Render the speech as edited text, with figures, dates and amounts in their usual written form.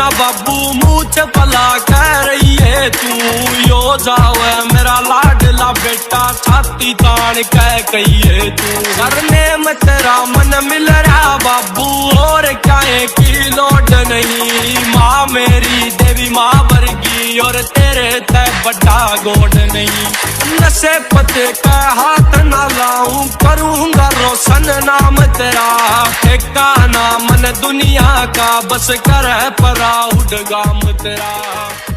बाबू मुँह च भला कह रही है तू, यो जावे मेरा लाडला बेटा छाती तान कह कहिए तू। करने में तेरा मन मिल रहा बाबू और क्या की लोड नहीं, माँ मेरी देवी माँ वर्गी और तेरे तय बड़ा गोड नहीं। नशे पते का हाथ ना लाऊं करूंगा रोशन नाम तेरा, ठेका ना मन दुनिया का बस कर प्राउड गाम तेरा।